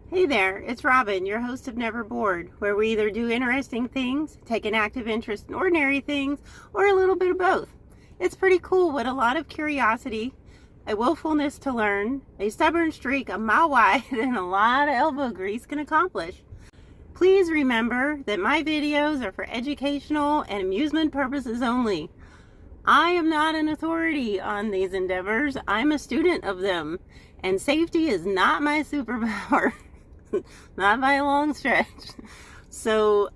Hey there, it's Robin, your host of Never Bored, where we either do interesting things, take an active interest in ordinary things, or a little bit of both. It's pretty cool what a lot of curiosity, a willfulness to learn, a stubborn streak a mile wide, and a lot of elbow grease can accomplish. Please remember that my videos are for educational and amusement purposes only. I am not an authority on these endeavors. I'm a student of them, and safety is not my superpower. Not by a long stretch. So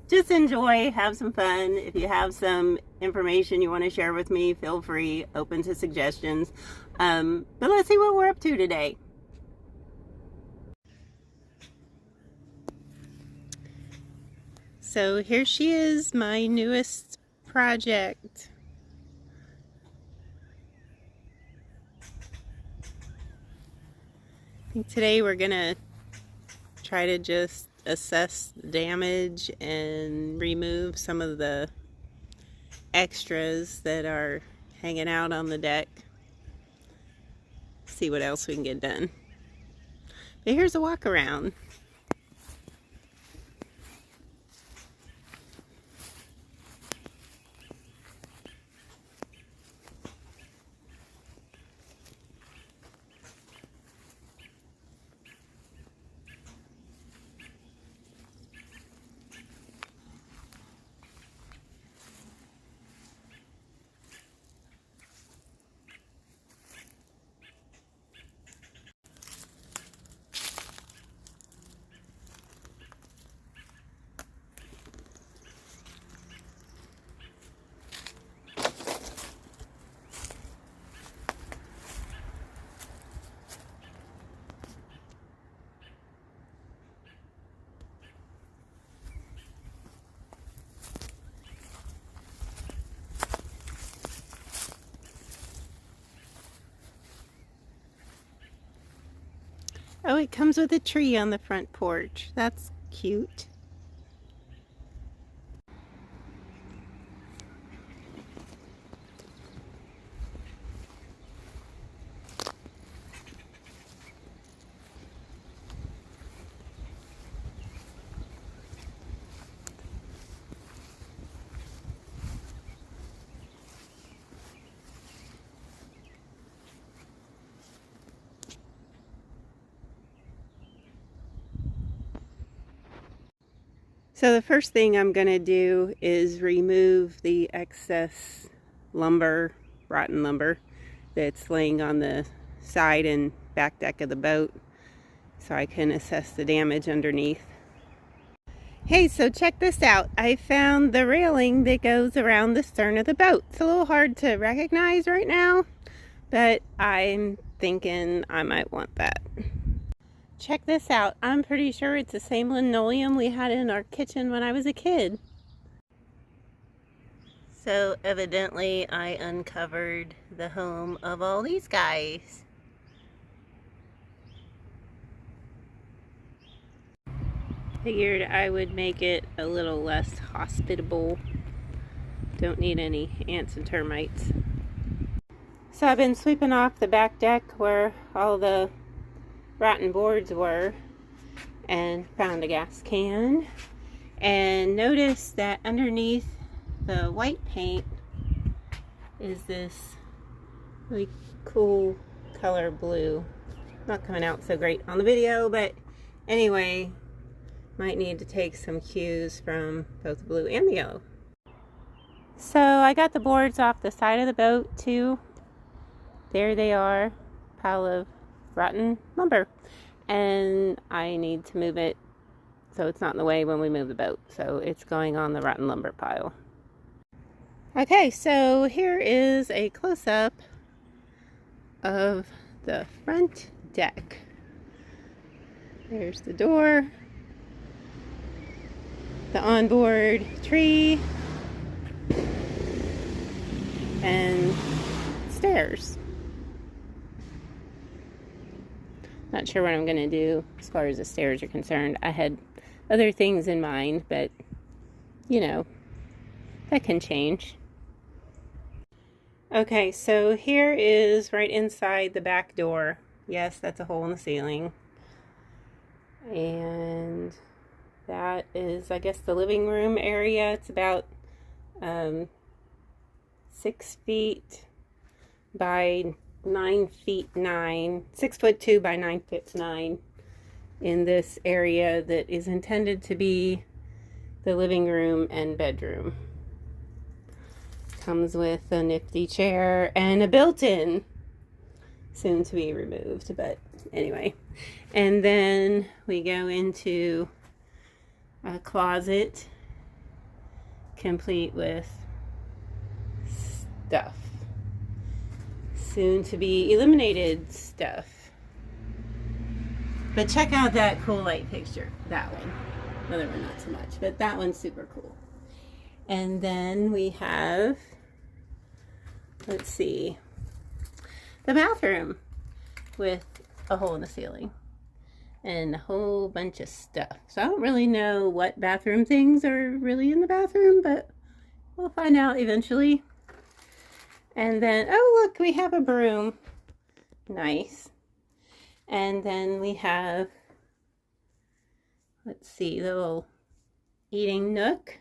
just enjoy, have some fun. If you have some information you want to share with me, feel free, open to suggestions. But let's see what we're up to today. So here she is, my newest project. I think today we're gonna try to just assess the damage and remove some of the extras that are hanging out on the deck. See what else we can get done. But here's a walk around. Oh, it comes with a tree on the front porch. That's cute. So the first thing I'm going to do is remove the excess lumber, rotten lumber, that's laying on the side and back deck of the boat so I can assess the damage underneath. Hey, so check this out. I found the railing that goes around the stern of the boat. It's a little hard to recognize right now, but I'm thinking I might want that. Check this out. I'm pretty sure it's the same linoleum we had in our kitchen when I was a kid. So evidently I uncovered the home of all these guys. Figured I would make it a little less hospitable. Don't need any ants and termites. So I've been sweeping off the back deck where all the rotten boards were and found a gas can and noticed that underneath the white paint is this really cool color blue. Not coming out so great on the video, but anyway, might need to take some cues from both the blue and the yellow. So I got the boards off the side of the boat too. There they are, pile of rotten lumber, and I need to move it so it's not in the way when we move the boat. So it's going on the rotten lumber pile. Okay, so here is a close-up of the front deck. There's the door, the onboard tree, and stairs. Not sure what I'm going to do as far as the stairs are concerned. I had other things in mind, but, you know, that can change. Okay, so here is right inside the back door. Yes, that's a hole in the ceiling. And that is, I guess, the living room area. It's about 6 feet by 9 feet 9, 6'2" by 9 feet 9 in this area that is intended to be the living room and bedroom. Comes with a nifty chair and a built-in, soon to be removed, but anyway. And then we go into a closet complete with stuff, soon to be eliminated stuff. But check out that cool light fixture, that one. Other one not so much, but that one's super cool. And then we have, let's see, the bathroom with a hole in the ceiling and a whole bunch of stuff. So I don't really know what bathroom things are really in the bathroom, but we'll find out eventually. And then, oh look, we have a broom. Nice. And then we have, let's see, the little eating nook.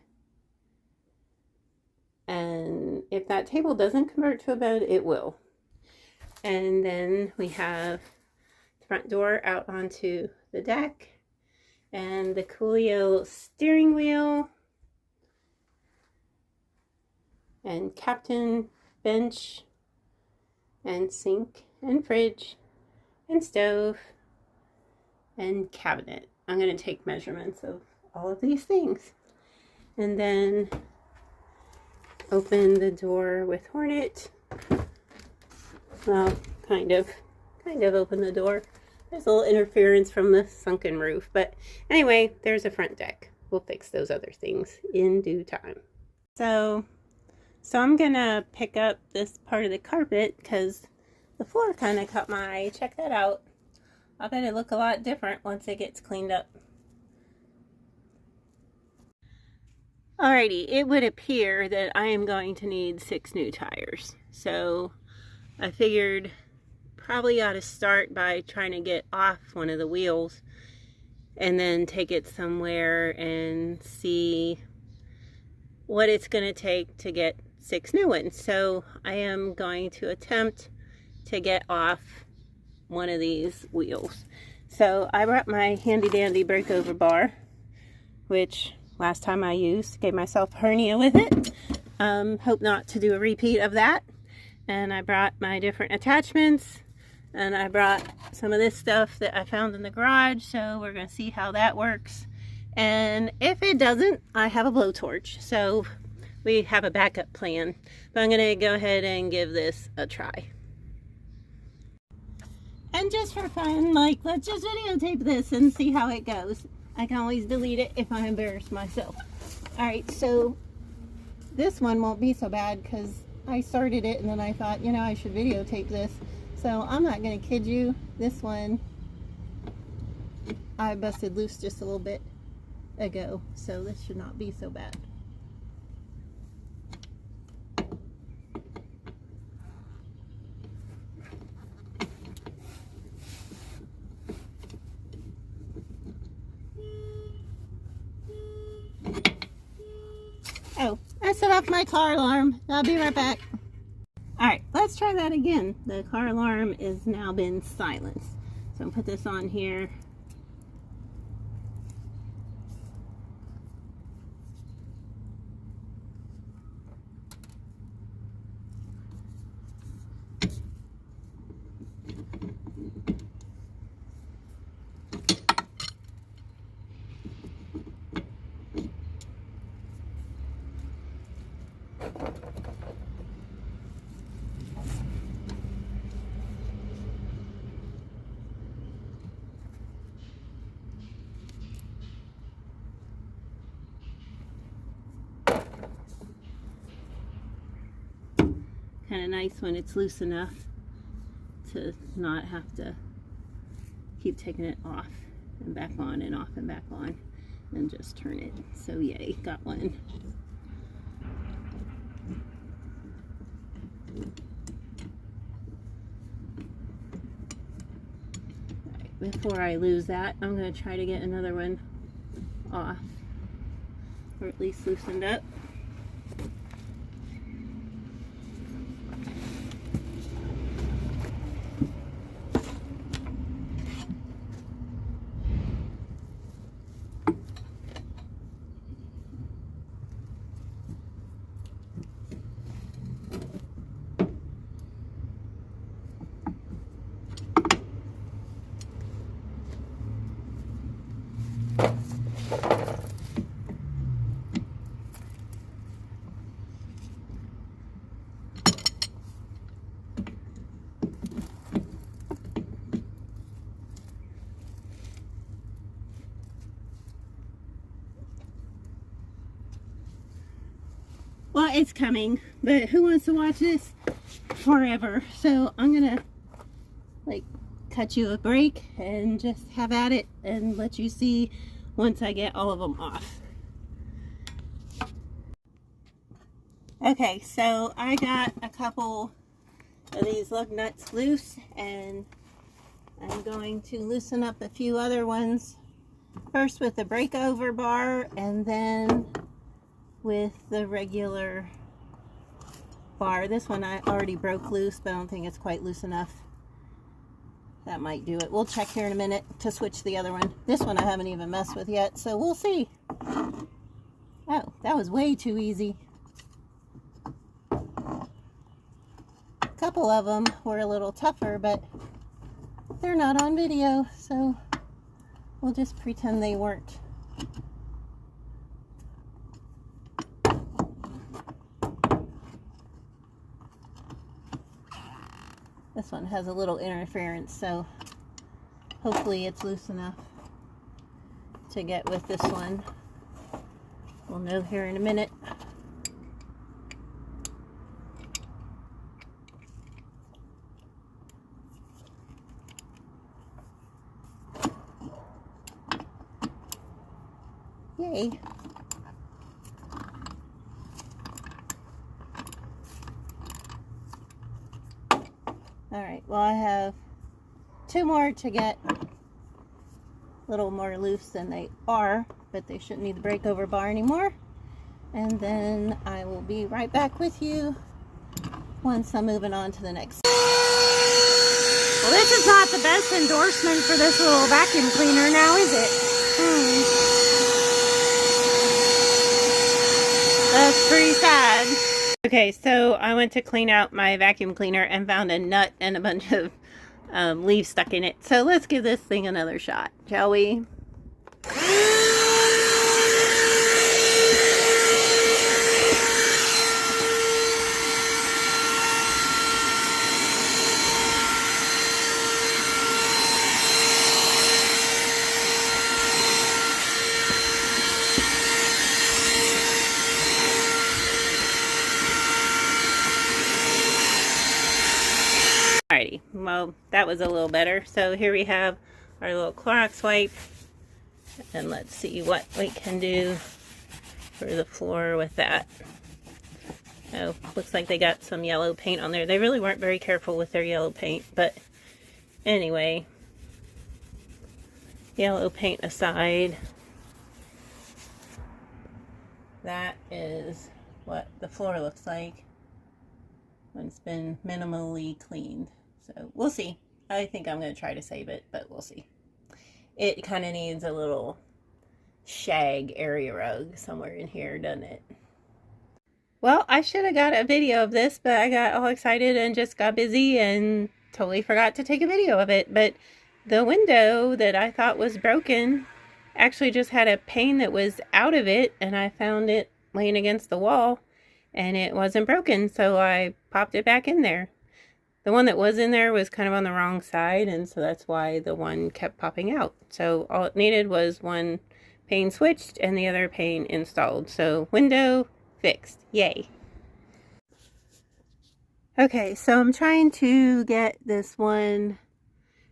And if that table doesn't convert to a bed, it will. And then we have the front door out onto the deck. And the Coolio steering wheel. And captain bench. And sink. And fridge. And stove. And cabinet. I'm going to take measurements of all of these things. And then open the door with Hornet. Well, kind of open the door. There's a little interference from the sunken roof, but anyway, there's a front deck. We'll fix those other things in due time. So I'm gonna pick up this part of the carpet because the floor kind of caught my eye. Check that out. I bet it look a lot different once it gets cleaned up. Alrighty, it would appear that I am going to need 6 new tires. So I figured probably ought to start by trying to get off one of the wheels and then take it somewhere and see what it's going to take to get 6 new ones. So I am going to attempt to get off one of these wheels. So I brought my handy dandy breakover bar, which last time I used, gave myself a hernia with it. Hope not to do a repeat of that. And I brought my different attachments, and I brought some of this stuff that I found in the garage, so we're going to see how that works. And if it doesn't, I have a blowtorch, so we have a backup plan. But I'm going to go ahead and give this a try. And just for fun, like, let's just videotape this and see how it goes. I can always delete it if I embarrass myself. Alright, so this one won't be so bad because I started it and then I thought, you know, I should videotape this. So I'm not going to kid you. This one I busted loose just a little bit ago. So this should not be so bad. Oh, I set off my car alarm. I'll be right back. Alright, let's try that again. The car alarm is now been silenced. So I'll put this on here. Kind of nice when it's loose enough to not have to keep taking it off and back on and off and back on and just turn it. So yay, got one. Right. before I lose that, I'm going to try to get another one off, or at least loosened up. Well, it's coming, but who wants to watch this forever? So I'm gonna like cut you a break and just have at it and let you see once I get all of them off. Okay, so I got a couple of these lug nuts loose, and I'm going to loosen up a few other ones, first with the breakover bar and then with the regular bar. This one I already broke loose, but I don't think it's quite loose enough. That might do it. We'll check here in a minute to switch the other one. This one I haven't even messed with yet, so we'll see. Oh, that was way too easy. A couple of them were a little tougher, but they're not on video, so we'll just pretend they weren't. This one has a little interference, so hopefully it's loose enough to get with this one. We'll know here in a minute. Yay. Alright, well, I have two more to get a little more loose than they are, but they shouldn't need the breakover bar anymore. And then I will be right back with you once I'm moving on to the next. Well, this is not the best endorsement for this little vacuum cleaner now, is it? That's pretty sad. Okay, so I went to clean out my vacuum cleaner and found a nut and a bunch of leaves stuck in it. So let's give this thing another shot, shall we? Alrighty, well, that was a little better. So here we have our little Clorox wipe, and let's see what we can do for the floor with that. Oh, looks like they got some yellow paint on there. They really weren't very careful with their yellow paint, but anyway, yellow paint aside, that is what the floor looks like when it's been minimally cleaned. So we'll see. I think I'm going to try to save it, but we'll see. It kind of needs a little shag area rug somewhere in here, doesn't it? Well, I should have got a video of this, but I got all excited and just got busy and totally forgot to take a video of it. But the window that I thought was broken actually just had a pane that was out of it, and I found it laying against the wall and it wasn't broken, so I popped it back in there. The one that was in there was kind of on the wrong side, and so that's why the one kept popping out. So all it needed was one pane switched and the other pane installed. So window fixed. Yay. Okay, so I'm trying to get this one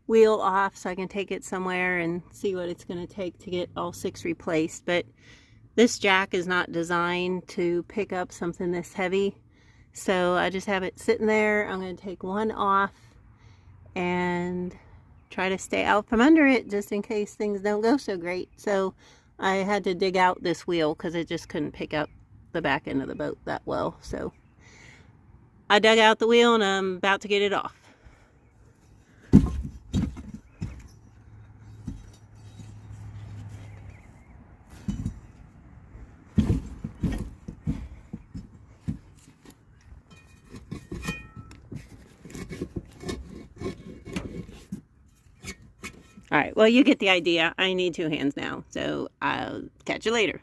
wheel off so I can take it somewhere and see what it's going to take to get all 6 replaced. But this jack is not designed to pick up something this heavy. So I just have it sitting there. I'm going to take one off and try to stay out from under it just in case things don't go so great. So I had to dig out this wheel because it just couldn't pick up the back end of the boat that well. So I dug out the wheel and I'm about to get it off. Alright, well, you get the idea. I need 2 hands now, so I'll catch you later.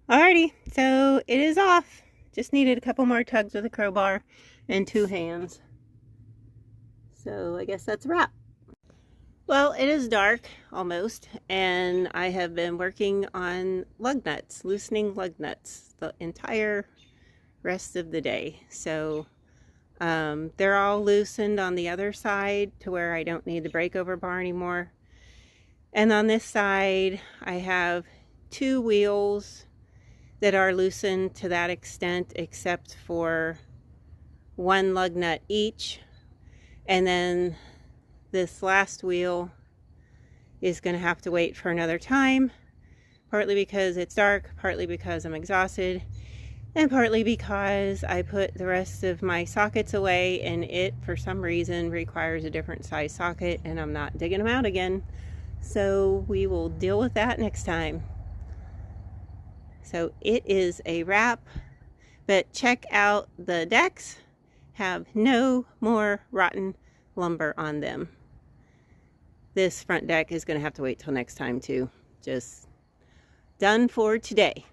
Alrighty, so it is off. Just needed a couple more tugs with a crowbar and 2 hands. So I guess that's a wrap. Well, it is dark, almost, and I have been working on lug nuts, loosening lug nuts, the entire rest of the day. So they're all loosened on the other side to where I don't need the breakover bar anymore. And on this side, I have 2 wheels that are loosened to that extent, except for 1 lug nut each. And then this last wheel is going to have to wait for another time, partly because it's dark, partly because I'm exhausted, and partly because I put the rest of my sockets away and it, for some reason, requires a different size socket and I'm not digging them out again. So we will deal with that next time. So it is a wrap, but check out the decks. Have no more rotten lumber on them. This front deck is going to have to wait till next time too. Just done for today.